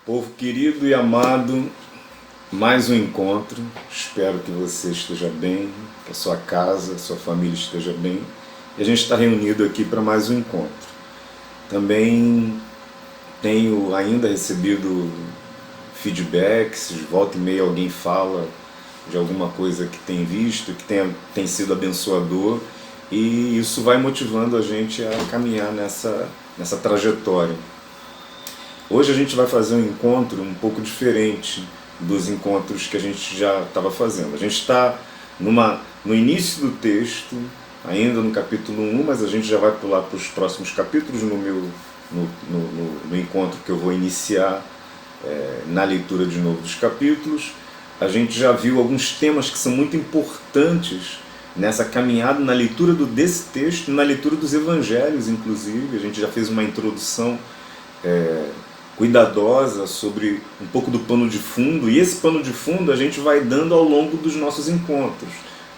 Povo querido e amado, mais um encontro. Espero que você esteja bem, que a sua casa, a sua família esteja bem. E a gente está reunido aqui para mais um encontro. Também tenho ainda recebido feedbacks, de volta e meia alguém fala de alguma coisa que tem visto, que tem sido abençoador, e isso vai motivando a gente a caminhar nessa trajetória. Hoje a gente vai fazer um encontro um pouco diferente dos encontros que a gente já estava fazendo. A gente está no início do texto, ainda no capítulo 1, mas a gente já vai pular para os próximos capítulos no encontro que eu vou iniciar na leitura de novo dos capítulos. A gente já viu alguns temas que são muito importantes nessa caminhada, na leitura desse texto, na leitura dos evangelhos, inclusive. A gente já fez uma introdução cuidadosa sobre um pouco do pano de fundo, e esse pano de fundo a gente vai dando ao longo dos nossos encontros.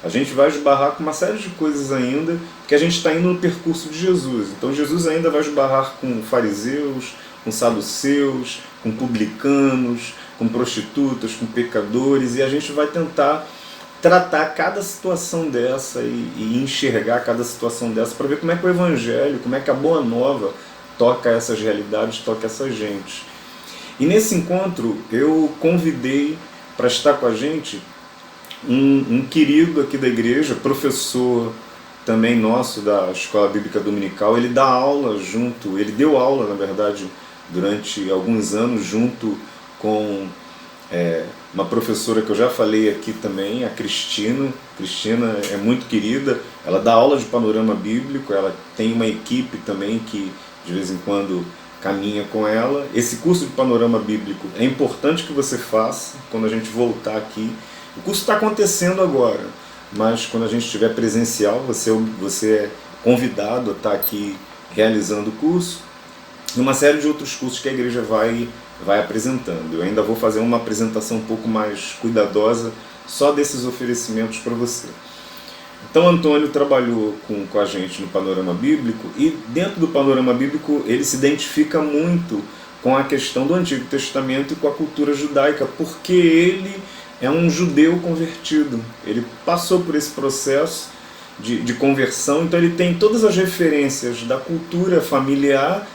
A gente vai esbarrar com uma série de coisas ainda, porque a gente está indo no percurso de Jesus. Então Jesus ainda vai esbarrar com fariseus, com saduceus, com publicanos, com prostitutas, com pecadores, e a gente vai tentar tratar cada situação dessa e enxergar cada situação dessa para ver como é que o Evangelho, como é que a Boa Nova toca essas realidades, toca essa gente. E nesse encontro eu convidei para estar com a gente um querido aqui da igreja, professor também nosso da Escola Bíblica Dominical. Ele dá aula junto, ele deu aula, na verdade, durante alguns anos, junto com uma professora que eu já falei aqui também, a Cristina. Cristina é muito querida, ela dá aula de panorama bíblico, ela tem uma equipe também que de vez em quando caminha com ela. Esse curso de panorama bíblico é importante que você faça quando a gente voltar aqui. O curso está acontecendo agora, mas quando a gente estiver presencial, você é convidado a estar aqui realizando o curso e uma série de outros cursos que a igreja vai apresentando. Eu ainda vou fazer uma apresentação um pouco mais cuidadosa só desses oferecimentos para você. Então Antônio trabalhou com a gente no panorama bíblico, e dentro do panorama bíblico ele se identifica muito com a questão do Antigo Testamento e com a cultura judaica, porque ele é um judeu convertido. Ele passou por esse processo de conversão, então ele tem todas as referências da cultura familiar,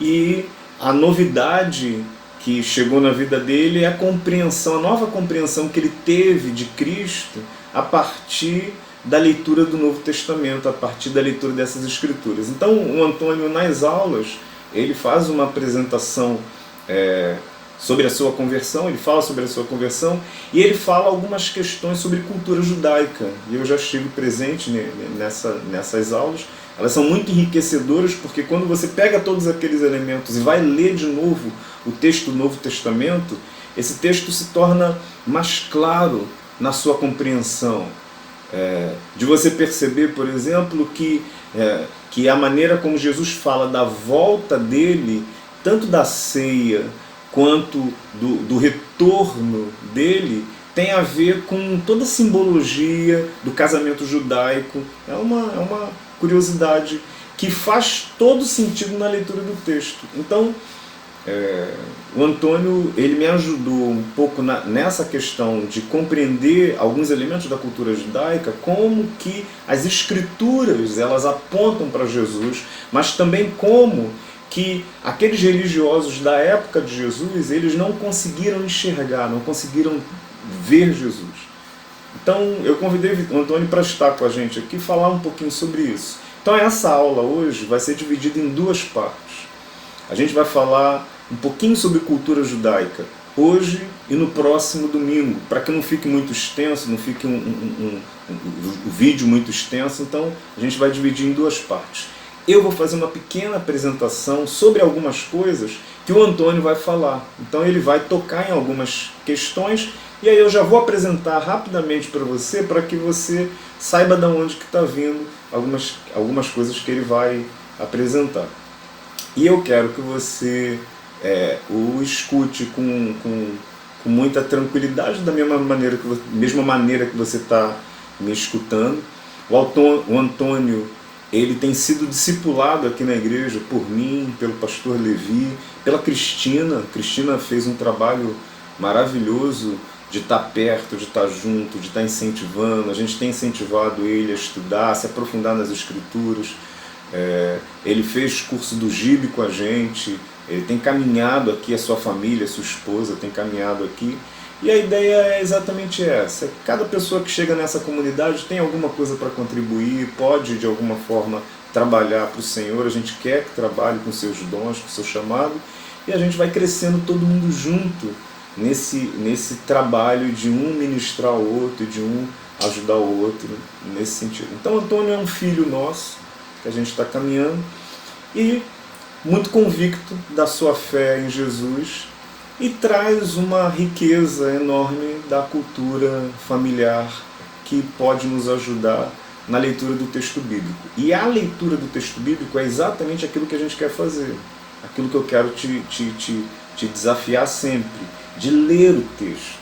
e a novidade que chegou na vida dele é a compreensão, a nova compreensão que ele teve de Cristo a partir da leitura do Novo Testamento, a partir da leitura dessas escrituras. Então o Antônio, nas aulas, ele faz uma apresentação sobre a sua conversão, ele fala sobre a sua conversão, e ele fala algumas questões sobre cultura judaica. E eu já estive presente nessas aulas. Elas são muito enriquecedoras, porque quando você pega todos aqueles elementos e vai ler de novo o texto do Novo Testamento, esse texto se torna mais claro na sua compreensão. De você perceber, por exemplo, que a maneira como Jesus fala da volta dele, tanto da ceia quanto do retorno dele, tem a ver com toda a simbologia do casamento judaico. É uma curiosidade que faz todo sentido na leitura do texto. Então, o Antônio, ele me ajudou um pouco nessa questão de compreender alguns elementos da cultura judaica, como que as escrituras elas apontam para Jesus, mas também como que aqueles religiosos da época de Jesus, eles não conseguiram enxergar, não conseguiram ver Jesus. Então eu convidei o Antônio para estar com a gente aqui e falar um pouquinho sobre isso. Então essa aula hoje vai ser dividida em duas partes. A gente vai falar um pouquinho sobre cultura judaica hoje e no próximo domingo, para que não fique muito extenso, não fique um vídeo muito extenso. Então a gente vai dividir em duas partes. Eu vou fazer uma pequena apresentação sobre algumas coisas que o Antônio vai falar. Então ele vai tocar em algumas questões, e aí eu já vou apresentar rapidamente para você, para que você saiba de onde que está vindo algumas coisas que ele vai apresentar. E eu quero que você o escute com muita tranquilidade, da mesma maneira que você está me escutando. O Antônio, ele tem sido discipulado aqui na igreja por mim, pelo pastor Levi, pela Cristina. Cristina fez um trabalho maravilhoso de estar perto, de estar junto, de estar incentivando. A gente tem incentivado ele a estudar, a se aprofundar nas escrituras. Ele fez curso do GIB com a gente, ele tem caminhado aqui, a sua família, a sua esposa tem caminhado aqui. E a ideia é exatamente essa. Cada pessoa que chega nessa comunidade tem alguma coisa para contribuir, pode de alguma forma trabalhar para o Senhor. A gente quer que trabalhe com seus dons, com seu chamado, e a gente vai crescendo todo mundo junto nesse trabalho de um ministrar ao outro e de um ajudar o outro nesse sentido. Então Antônio é um filho nosso que a gente está caminhando e muito convicto da sua fé em Jesus, e traz uma riqueza enorme da cultura familiar que pode nos ajudar na leitura do texto bíblico. E a leitura do texto bíblico é exatamente aquilo que a gente quer fazer, aquilo que eu quero te desafiar sempre, de ler o texto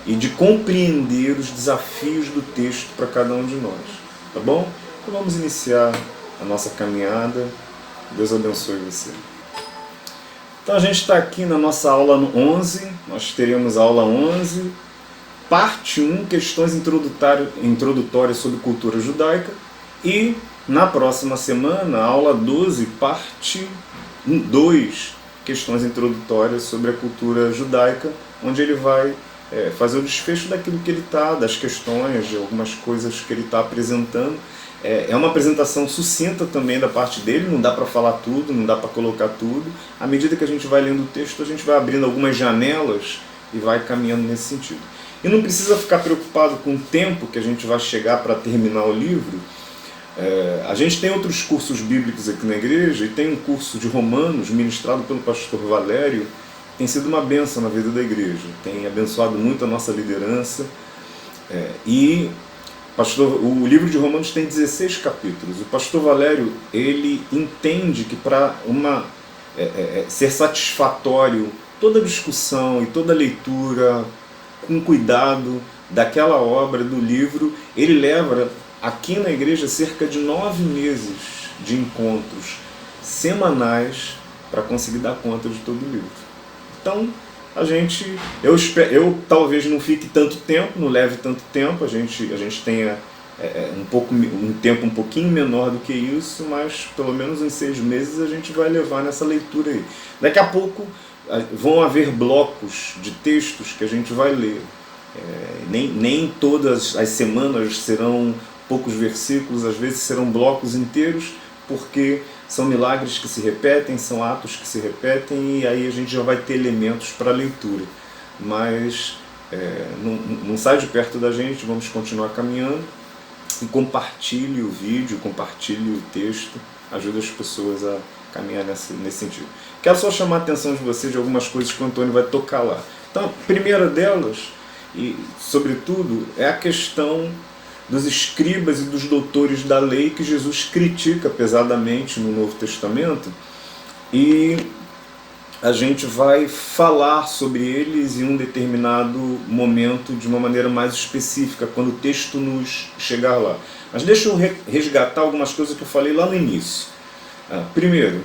e de compreender os desafios do texto para cada um de nós. Tá bom? Então vamos iniciar a nossa caminhada. Deus abençoe você. Então a gente está aqui na nossa aula 11, nós teremos a aula 11, parte 1, questões introdutórias sobre cultura judaica, e na próxima semana, a aula 12, parte 2, questões introdutórias sobre a cultura judaica, onde ele vai fazer o desfecho daquilo que ele está, das questões, de algumas coisas que ele está apresentando. É uma apresentação sucinta também da parte dele, não dá para falar tudo, não dá para colocar tudo. À medida que a gente vai lendo o texto, a gente vai abrindo algumas janelas e vai caminhando nesse sentido. E não precisa ficar preocupado com o tempo que a gente vai chegar para terminar o livro. A gente tem outros cursos bíblicos aqui na igreja, e tem um curso de Romanos, ministrado pelo pastor Valério, tem sido uma bênção na vida da igreja, tem abençoado muito a nossa liderança. O livro de Romanos tem 16 capítulos. O pastor Valério, ele entende que para ser satisfatório toda a discussão e toda a leitura com cuidado daquela obra, do livro, ele leva aqui na igreja cerca de 9 meses de encontros semanais para conseguir dar conta de todo o livro. Então, eu talvez não fique tanto tempo, não leve tanto tempo, a gente tenha um tempo um pouquinho menor do que isso, mas pelo menos em 6 meses a gente vai levar nessa leitura aí. Daqui a pouco vão haver blocos de textos que a gente vai ler. Nem todas as semanas serão poucos versículos, às vezes serão blocos inteiros, porque são milagres que se repetem, são atos que se repetem, e aí a gente já vai ter elementos para leitura. Mas não sai de perto da gente, vamos continuar caminhando, e compartilhe o vídeo, compartilhe o texto, ajuda as pessoas a caminhar nesse sentido. Quero só chamar a atenção de vocês de algumas coisas que o Antônio vai tocar lá. Então, a primeira delas, e sobretudo, é a questão dos escribas e dos doutores da lei, que Jesus critica pesadamente no Novo Testamento, e a gente vai falar sobre eles em um determinado momento de uma maneira mais específica, quando o texto nos chegar lá. Mas deixa eu resgatar algumas coisas que eu falei lá no início. Primeiro,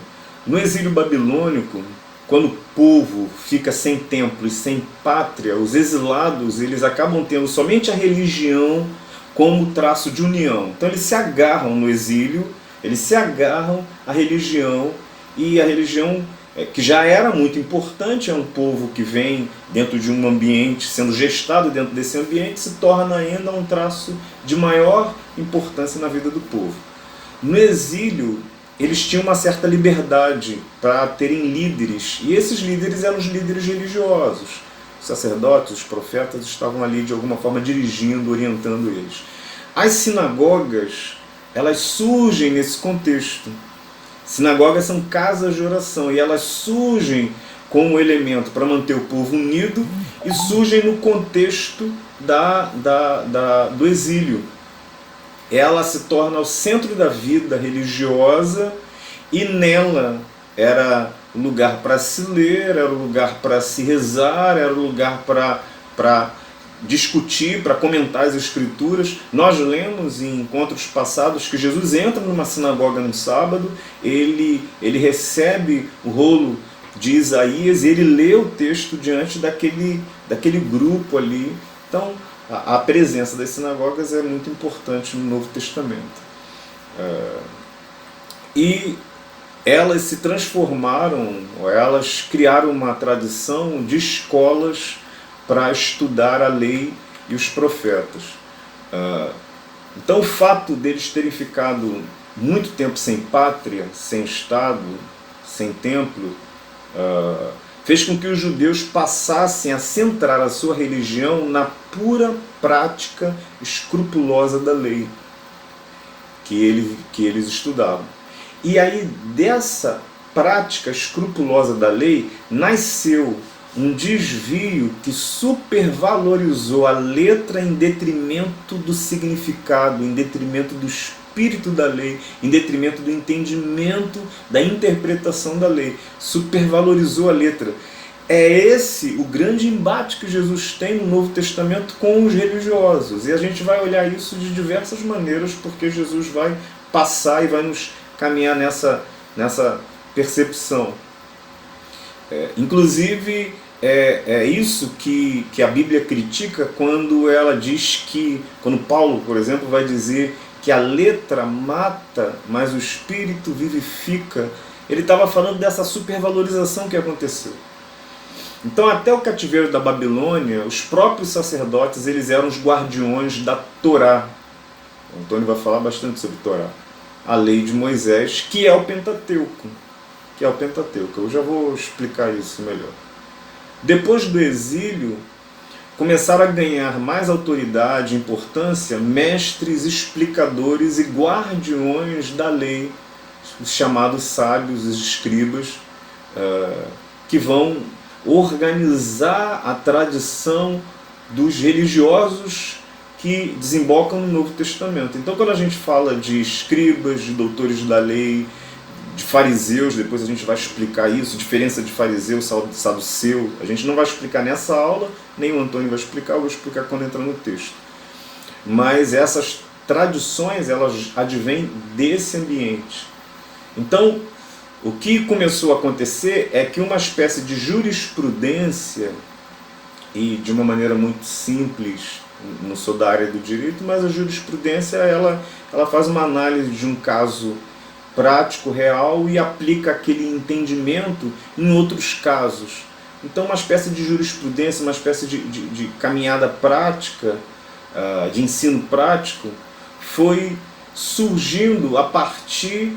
no exílio babilônico, quando o povo fica sem templo e sem pátria, os exilados eles acabam tendo somente a religião como traço de união. Então eles se agarram no exílio, eles se agarram à religião, e a religião, que já era muito importante, é um povo que vem dentro de um ambiente, sendo gestado dentro desse ambiente, se torna ainda um traço de maior importância na vida do povo. No exílio, eles tinham uma certa liberdade para terem líderes, e esses líderes eram os líderes religiosos. Os sacerdotes, os profetas estavam ali de alguma forma dirigindo, orientando eles. As sinagogas, elas surgem nesse contexto. Sinagogas são casas de oração, e elas surgem como elemento para manter o povo unido, e surgem no contexto do exílio. Ela se torna o centro da vida religiosa, e nela era o lugar para se ler, era o lugar para se rezar, era o lugar para discutir, para comentar as Escrituras. Nós lemos em encontros passados que Jesus entra numa sinagoga no sábado, ele recebe o rolo de Isaías e ele lê o texto diante daquele grupo ali. Então, a presença das sinagogas é muito importante no Novo Testamento. E elas se transformaram, elas criaram uma tradição de escolas para estudar a lei e os profetas. Então o fato deles terem ficado muito tempo sem pátria, sem Estado, sem templo, fez com que os judeus passassem a centrar a sua religião na pura prática escrupulosa da lei que eles estudavam. E aí dessa prática escrupulosa da lei nasceu um desvio que supervalorizou a letra em detrimento do significado, em detrimento do espírito da lei, em detrimento do entendimento, da interpretação da lei. Supervalorizou a letra. É esse o grande embate que Jesus tem no Novo Testamento com os religiosos. E a gente vai olhar isso de diversas maneiras, porque Jesus vai passar e vai nos caminhar nessa percepção. Inclusive, é isso que a Bíblia critica quando ela diz que, quando Paulo, por exemplo, vai dizer que a letra mata, mas o espírito vivifica. Ele estava falando dessa supervalorização que aconteceu. Então, até o cativeiro da Babilônia, os próprios sacerdotes, eles eram os guardiões da Torá. O Antônio vai falar bastante sobre Torá. A lei de Moisés, que é o Pentateuco. Eu já vou explicar isso melhor. Depois do exílio, começaram a ganhar mais autoridade e importância mestres, explicadores e guardiões da lei, os chamados sábios, os escribas, que vão organizar a tradição dos religiosos que desembocam no Novo Testamento. Então, quando a gente fala de escribas, de doutores da lei, de fariseus, depois a gente vai explicar isso, diferença de fariseu e saduceu, a gente não vai explicar nessa aula, nem o Antônio vai explicar, eu vou explicar quando entrar no texto. Mas essas tradições, elas advêm desse ambiente. Então, o que começou a acontecer é que uma espécie de jurisprudência, e de uma maneira muito simples, não sou da área do direito, mas a jurisprudência ela faz uma análise de um caso prático, real, e aplica aquele entendimento em outros casos. Então, uma espécie de jurisprudência, uma espécie de caminhada prática, de ensino prático, foi surgindo a partir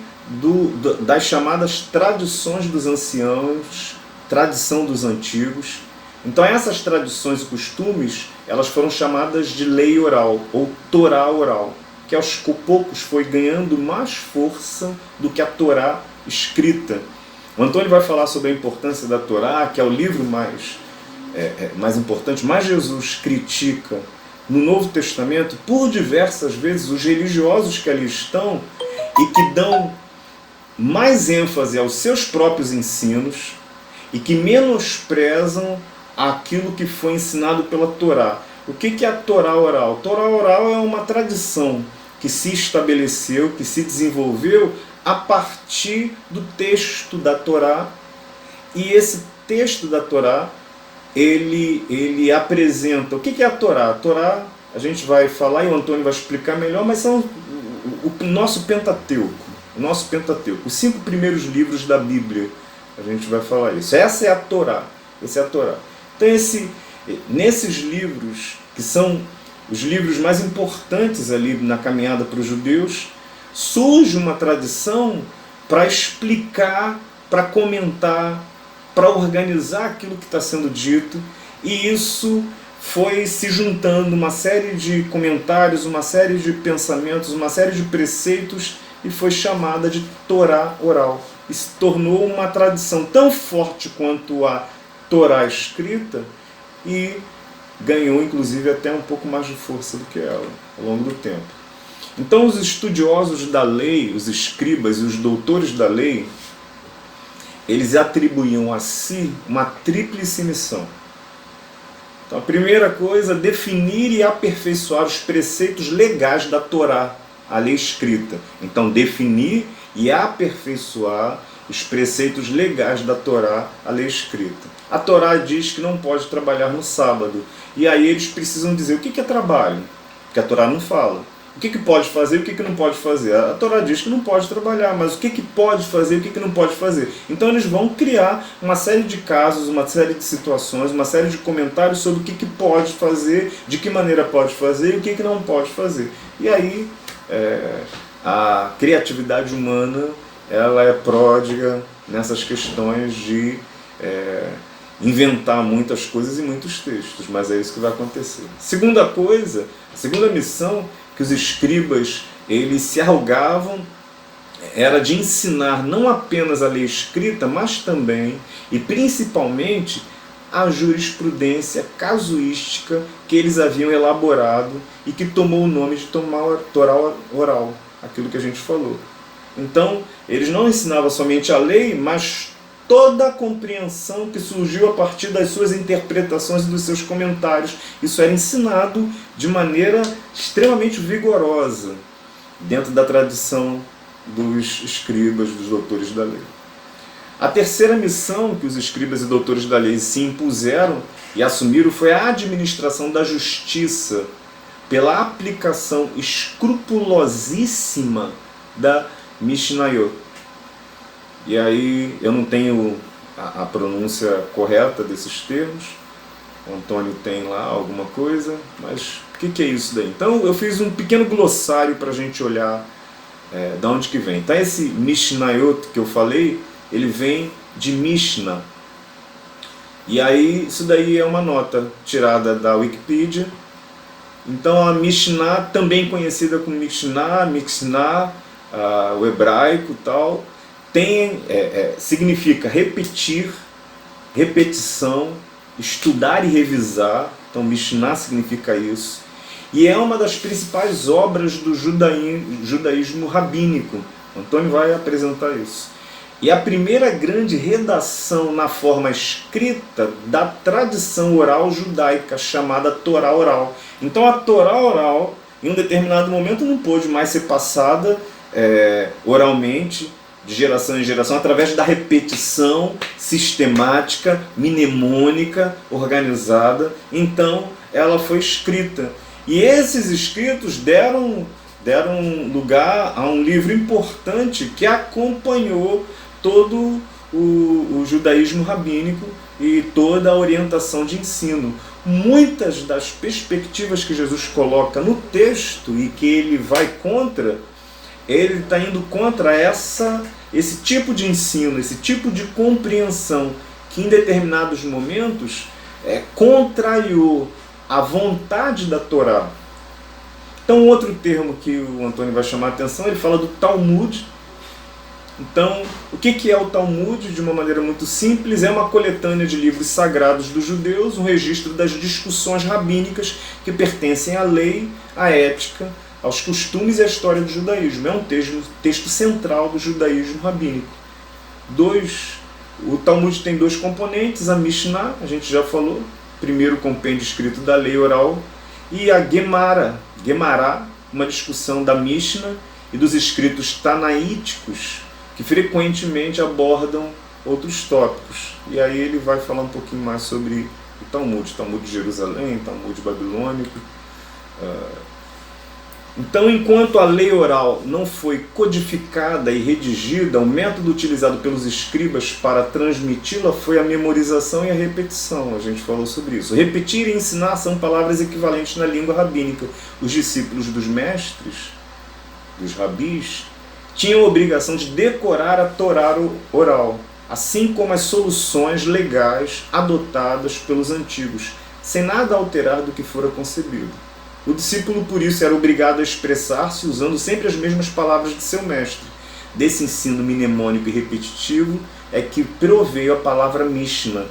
das chamadas tradições dos anciãos, tradição dos antigos. Então essas tradições e costumes, elas foram chamadas de lei oral, ou Torá oral, que aos poucos foi ganhando mais força do que a Torá escrita. O Antônio vai falar sobre a importância da Torá, que é o livro mais importante, mas Jesus critica no Novo Testamento, por diversas vezes, os religiosos que ali estão e que dão mais ênfase aos seus próprios ensinos e que menosprezam aquilo que foi ensinado pela Torá. O que é a Torá oral? Torá oral é uma tradição que se estabeleceu, que se desenvolveu a partir do texto da Torá, e esse texto da Torá, ele apresenta... O que é a Torá? A Torá, a gente vai falar e o Antônio vai explicar melhor, mas são o nosso Pentateuco. Os 5 primeiros livros da Bíblia, a gente vai falar isso. Essa é a Torá. Então, nesses livros, que são os livros mais importantes ali na caminhada para os judeus, surge uma tradição para explicar, para comentar, para organizar aquilo que está sendo dito, e isso foi se juntando uma série de comentários, uma série de pensamentos, uma série de preceitos, e foi chamada de Torá oral. E se tornou uma tradição tão forte quanto a Torá escrita, e ganhou inclusive até um pouco mais de força do que ela ao longo do tempo. Então os estudiosos da lei, os escribas e os doutores da lei, eles atribuíam a si uma tríplice missão. Então, a primeira coisa, definir e aperfeiçoar os preceitos legais da Torá, a lei escrita. Então, definir e aperfeiçoar os preceitos legais da Torá, a lei escrita. A Torá diz que não pode trabalhar no sábado. E aí eles precisam dizer o que é trabalho, porque a Torá não fala. O que pode fazer e o que não pode fazer. A Torá diz que não pode trabalhar, mas o que pode fazer e o que não pode fazer. Então eles vão criar uma série de casos, uma série de situações, uma série de comentários sobre o que pode fazer, de que maneira pode fazer e o que não pode fazer. E aí a criatividade humana, ela é pródiga nessas questões de inventar muitas coisas e muitos textos, mas é isso que vai acontecer. Segunda coisa, a segunda missão que os escribas eles se arrogavam era de ensinar não apenas a lei escrita, mas também e principalmente a jurisprudência casuística que eles haviam elaborado e que tomou o nome de Torá oral, aquilo que a gente falou. Então, eles não ensinavam somente a lei, mas toda a compreensão que surgiu a partir das suas interpretações e dos seus comentários. Isso era ensinado de maneira extremamente vigorosa dentro da tradição dos escribas, dos doutores da lei. A terceira missão que os escribas e doutores da lei se impuseram e assumiram foi a administração da justiça pela aplicação escrupulosíssima da Mishnayot. E aí eu não tenho a pronúncia correta desses termos, o Antônio tem lá alguma coisa, mas o que é isso daí? Então eu fiz um pequeno glossário para a gente olhar de onde que vem. Então esse Mishnayot que eu falei, ele vem de Mishnah. E aí isso daí é uma nota tirada da Wikipedia. Então a Mishnah, também conhecida como Mishnah, o hebraico e tal, significa repetir, repetição, estudar e revisar. Então Mishnah significa isso. E é uma das principais obras do judaísmo rabínico. O Antônio vai apresentar isso. E a primeira grande redação na forma escrita da tradição oral judaica, chamada Torá oral. Então a Torá oral, em um determinado momento, não pôde mais ser passada oralmente, de geração em geração, através da repetição sistemática, mnemônica, organizada. Então ela foi escrita. E esses escritos deram lugar a um livro importante que acompanhou todo o judaísmo rabínico e toda a orientação de ensino. Muitas das perspectivas que Jesus coloca no texto e que ele vai contra, ele está indo contra esse tipo de ensino, esse tipo de compreensão que em determinados momentos contrariou a vontade da Torá. Então, outro termo que o Antônio vai chamar a atenção, ele fala do Talmud. Então, o que é o Talmud? De uma maneira muito simples, é uma coletânea de livros sagrados dos judeus, um registro das discussões rabínicas que pertencem à lei, à ética, aos costumes e à história do judaísmo. É um texto central do judaísmo rabínico. O Talmud tem dois componentes, a Mishnah, a gente já falou, primeiro compêndio escrito da lei oral, e a Gemara, uma discussão da Mishnah e dos escritos tanaíticos, que frequentemente abordam outros tópicos. E aí ele vai falar um pouquinho mais sobre o Talmud de Jerusalém, Talmud babilônico. Então, enquanto a lei oral não foi codificada e redigida, o método utilizado pelos escribas para transmiti-la foi a memorização e a repetição. A gente falou sobre isso. Repetir e ensinar são palavras equivalentes na língua rabínica. Os discípulos dos mestres, dos rabis, tinham a obrigação de decorar a Torá oral, assim como as soluções legais adotadas pelos antigos, sem nada alterar do que fora concebido. O discípulo, por isso, era obrigado a expressar-se usando sempre as mesmas palavras de seu mestre. Desse ensino mnemônico e repetitivo é que proveio a palavra Mishnah,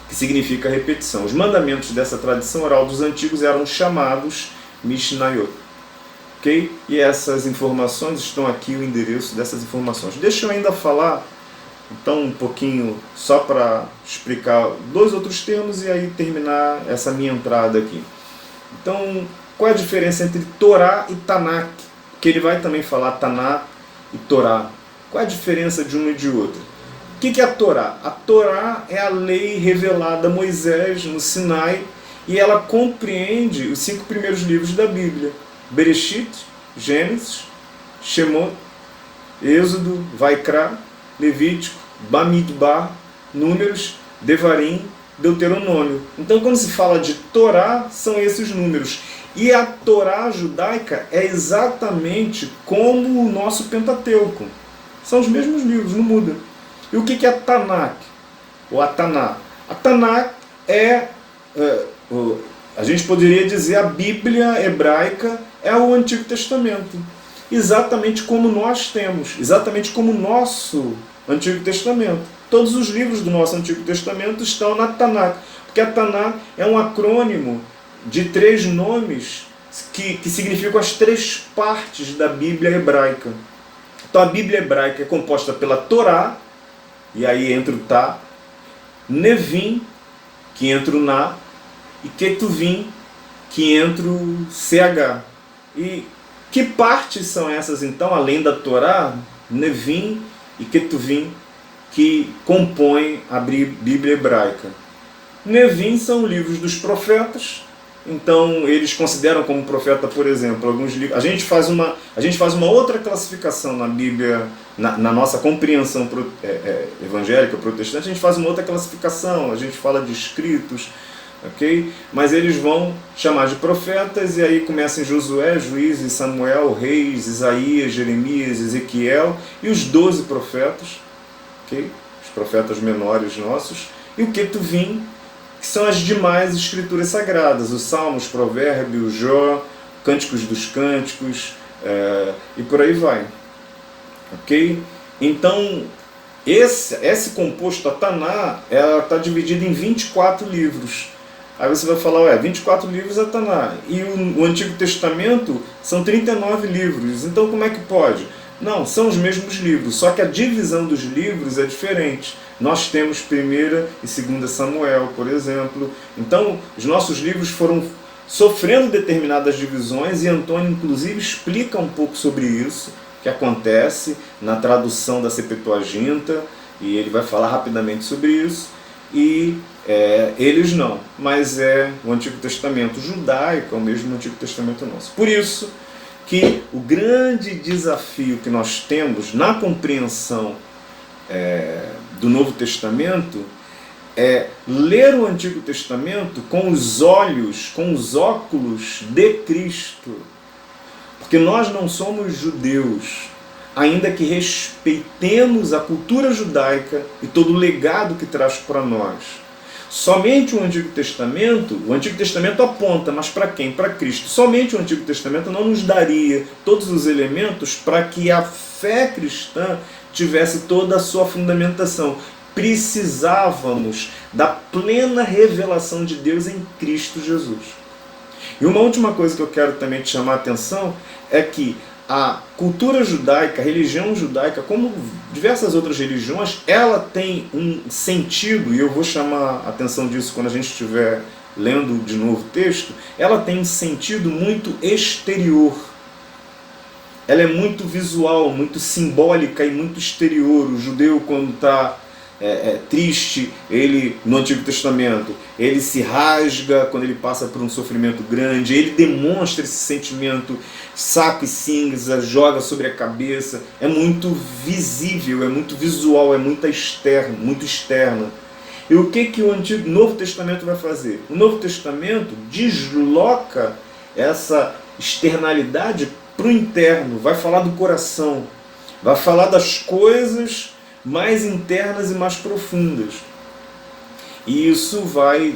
que significa repetição. Os mandamentos dessa tradição oral dos antigos eram chamados Mishnayot. Okay? E essas informações estão aqui, o endereço dessas informações. Deixa eu ainda falar Então, um pouquinho só para explicar dois outros termos e aí terminar essa minha entrada aqui. Então, qual é a diferença entre Torá e Tanakh? Que ele vai também falar Tanakh e Torá. Qual é a diferença de um e de outro? O que é a Torá? A Torá é a lei revelada a Moisés no Sinai e ela compreende os 5 primeiros livros da Bíblia. Bereshit, Gênesis, Shemot, Êxodo, Vaikra, Levítico, Bamidbar, Números, Devarim, Deuteronômio. Então, quando se fala de Torá, são esses números. E a Torá judaica é exatamente como o nosso Pentateuco. São os mesmos livros, não muda. E o que é a Tanakh? Ou a Taná? A Tanakh a gente poderia dizer, a Bíblia hebraica é o Antigo Testamento. Exatamente como nós temos, exatamente como o nosso Antigo Testamento. Todos os livros do nosso Antigo Testamento estão na Tanakh, porque a Tanakh é um acrônimo de 3 nomes que significam as 3 partes da Bíblia hebraica. Então a Bíblia hebraica é composta pela Torá, e aí entra o Tá, Nevim, que entra o Na, e Ketuvim, que entra o CH. E que partes são essas então, além da Torá, Nevim e Ketuvim, que compõem a Bíblia hebraica? Nevim são livros dos profetas, então eles consideram como profeta, por exemplo, alguns livros. A gente faz uma outra classificação na Bíblia, na nossa compreensão evangélica, protestante, a gente faz uma outra classificação, a gente fala de escritos, ok? Mas eles vão chamar de profetas, e aí começam Josué, Juízes, Samuel, Reis, Isaías, Jeremias, Ezequiel, e os 12 profetas, ok? Os profetas menores nossos, e o Ketuvim, que são as demais escrituras sagradas, os Salmos, Provérbios, Jó, Cânticos dos Cânticos, e por aí vai. Ok? Então, esse composto, a Taná, ela está dividida em 24 livros. Aí você vai falar, 24 livros é Taná. E o Antigo Testamento são 39 livros. Então como é que pode? Não, são os mesmos livros, só que a divisão dos livros é diferente. Nós temos 1ª e 2ª Samuel, por exemplo. Então, os nossos livros foram sofrendo determinadas divisões, e Antônio, inclusive, explica um pouco sobre isso, que acontece na tradução da Septuaginta, e ele vai falar rapidamente sobre isso. E eles não, mas é o Antigo Testamento judaico, é o mesmo Antigo Testamento nosso. Por isso que o grande desafio que nós temos na compreensão do Novo Testamento é ler o Antigo Testamento com os olhos, com os óculos de Cristo. Porque nós não somos judeus, ainda que respeitemos a cultura judaica e todo o legado que traz para nós. Somente o Antigo Testamento aponta, mas para quem? Para Cristo. Somente o Antigo Testamento não nos daria todos os elementos para que a fé cristã tivesse toda a sua fundamentação. Precisávamos da plena revelação de Deus em Cristo Jesus. E uma última coisa que eu quero também te chamar a atenção é que a cultura judaica, a religião judaica, como diversas outras religiões, ela tem um sentido, e eu vou chamar a atenção disso quando a gente estiver lendo de novo o texto, ela tem um sentido muito exterior. Ela é muito visual, muito simbólica e muito exterior. O judeu, quando está triste, ele, no Antigo Testamento, ele se rasga quando ele passa por um sofrimento grande, ele demonstra esse sentimento, saco e cinza, joga sobre a cabeça. É muito visível, é muito visual, é muito externa. E o que o Novo Testamento vai fazer? O Novo Testamento desloca essa externalidade para o interno, vai falar do coração, vai falar das coisas mais internas e mais profundas. E isso vai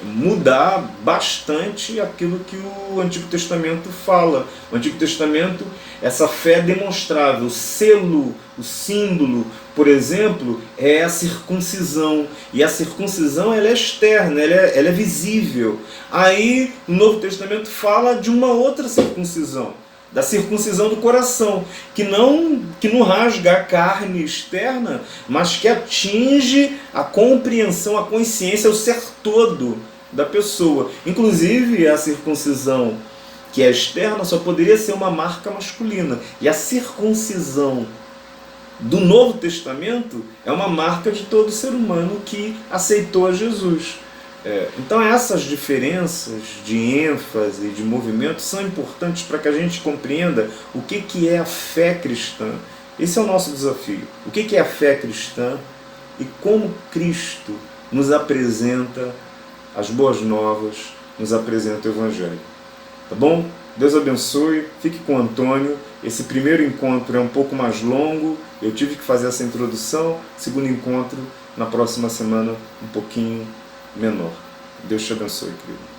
mudar bastante aquilo que o Antigo Testamento fala. O Antigo Testamento, essa fé demonstrável, o selo, o símbolo, por exemplo, é a circuncisão. E a circuncisão, ela é externa, ela é visível. Aí o Novo Testamento fala de uma outra circuncisão, da circuncisão do coração, que não rasga a carne externa, mas que atinge a compreensão, a consciência, o ser todo da pessoa. Inclusive, a circuncisão que é externa só poderia ser uma marca masculina. E a circuncisão do Novo Testamento é uma marca de todo ser humano que aceitou a Jesus. Então essas diferenças de ênfase, de movimento, são importantes para que a gente compreenda o que é a fé cristã. Esse é o nosso desafio. O que é a fé cristã e como Cristo nos apresenta as boas novas, nos apresenta o Evangelho. Tá bom? Deus abençoe, fique com o Antônio. Esse primeiro encontro é um pouco mais longo, eu tive que fazer essa introdução. Segundo encontro, na próxima semana, um pouquinho menor. Deus te abençoe, querido.